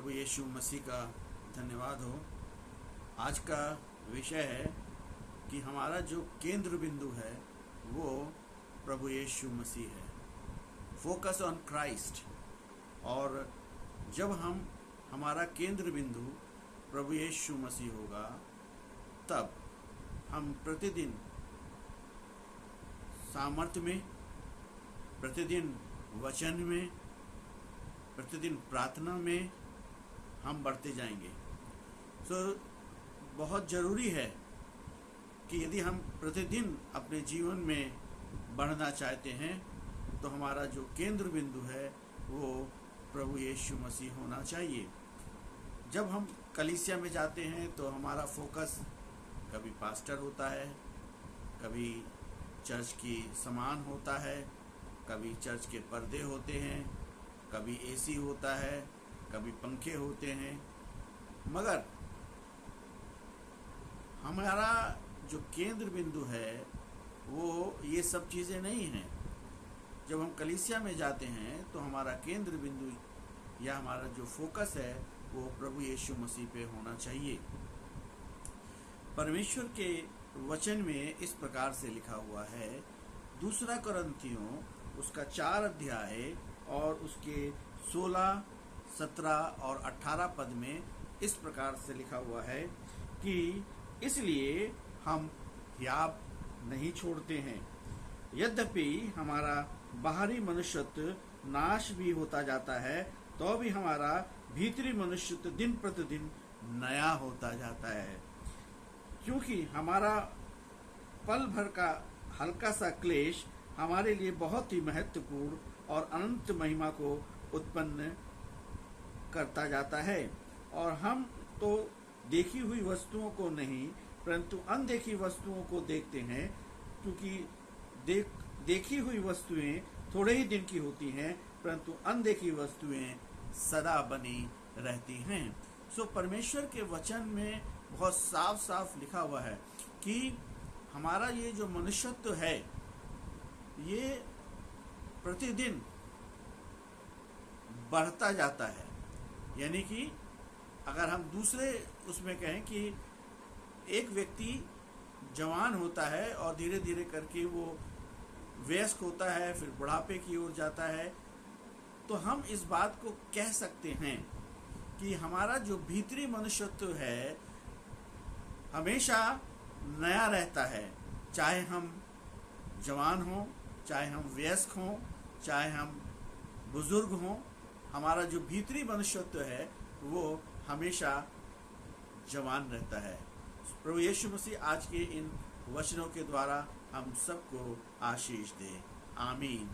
प्रभु यीशु मसीह का धन्यवाद हो। आज का विषय है कि हमारा जो केंद्र बिंदु है वो प्रभु यीशु मसीह है। Focus on Christ. और जब हमारा केंद्र बिंदु प्रभु यीशु मसीह होगा तब हम प्रतिदिन सामर्थ्य में, प्रतिदिन वचन में, प्रतिदिन प्रार्थना में हम बढ़ते जाएंगे। बहुत ज़रूरी है कि यदि हम प्रतिदिन अपने जीवन में बढ़ना चाहते हैं तो हमारा जो केंद्र बिंदु है वो प्रभु यीशु मसीह होना चाहिए। जब हम कलीसिया में जाते हैं तो हमारा फोकस कभी पास्टर होता है, कभी चर्च की सामान होता है, कभी चर्च के पर्दे होते हैं, कभी एसी होता है, कभी पंखे होते हैं, मगर हमारा जो केंद्र बिंदु है वो ये सब चीज़ें नहीं हैं। जब हम कलीसिया में जाते हैं तो हमारा केंद्र बिंदु या हमारा जो फोकस है वो प्रभु यीशु मसीह पे होना चाहिए। परमेश्वर के वचन में इस प्रकार से लिखा हुआ है, 2 कुरिन्थियों उसका 4 अध्याय और उसके 16, 17 और 18 पद में इस प्रकार से लिखा हुआ है कि इसलिए हम याब नहीं छोड़ते हैं। यद्यपि हमारा बाहरी मनुष्यत्व नाश भी होता जाता है तो भी हमारा भीतरी मनुष्यत्व दिन प्रतिदिन नया होता जाता है, क्योंकि हमारा पल भर का हल्का सा क्लेश हमारे लिए बहुत ही महत्वपूर्ण और अनंत महिमा को उत्पन्न करता जाता है। और हम तो देखी हुई वस्तुओं को नहीं परंतु अनदेखी वस्तुओं को देखते हैं, क्योंकि देखी हुई वस्तुएं थोड़े ही दिन की होती हैं परंतु अनदेखी वस्तुएं सदा बनी रहती हैं। परमेश्वर के वचन में बहुत साफ साफ लिखा हुआ है कि हमारा ये जो मनुष्यत्व है ये प्रतिदिन बढ़ता जाता है। यानी कि अगर हम दूसरे उसमें कहें कि एक व्यक्ति जवान होता है और धीरे धीरे करके वो वयस्क होता है, फिर बुढ़ापे की ओर जाता है, तो हम इस बात को कह सकते हैं कि हमारा जो भीतरी मनुष्यत्व है हमेशा नया रहता है। चाहे हम जवान हों, चाहे हम वयस्क हों, चाहे हम बुजुर्ग हों, हमारा जो भीतरी मनुष्यत्व है वो हमेशा जवान रहता है। प्रभु यीशु मसीह आज के इन वचनों के द्वारा हम सबको आशीष दे। आमीन।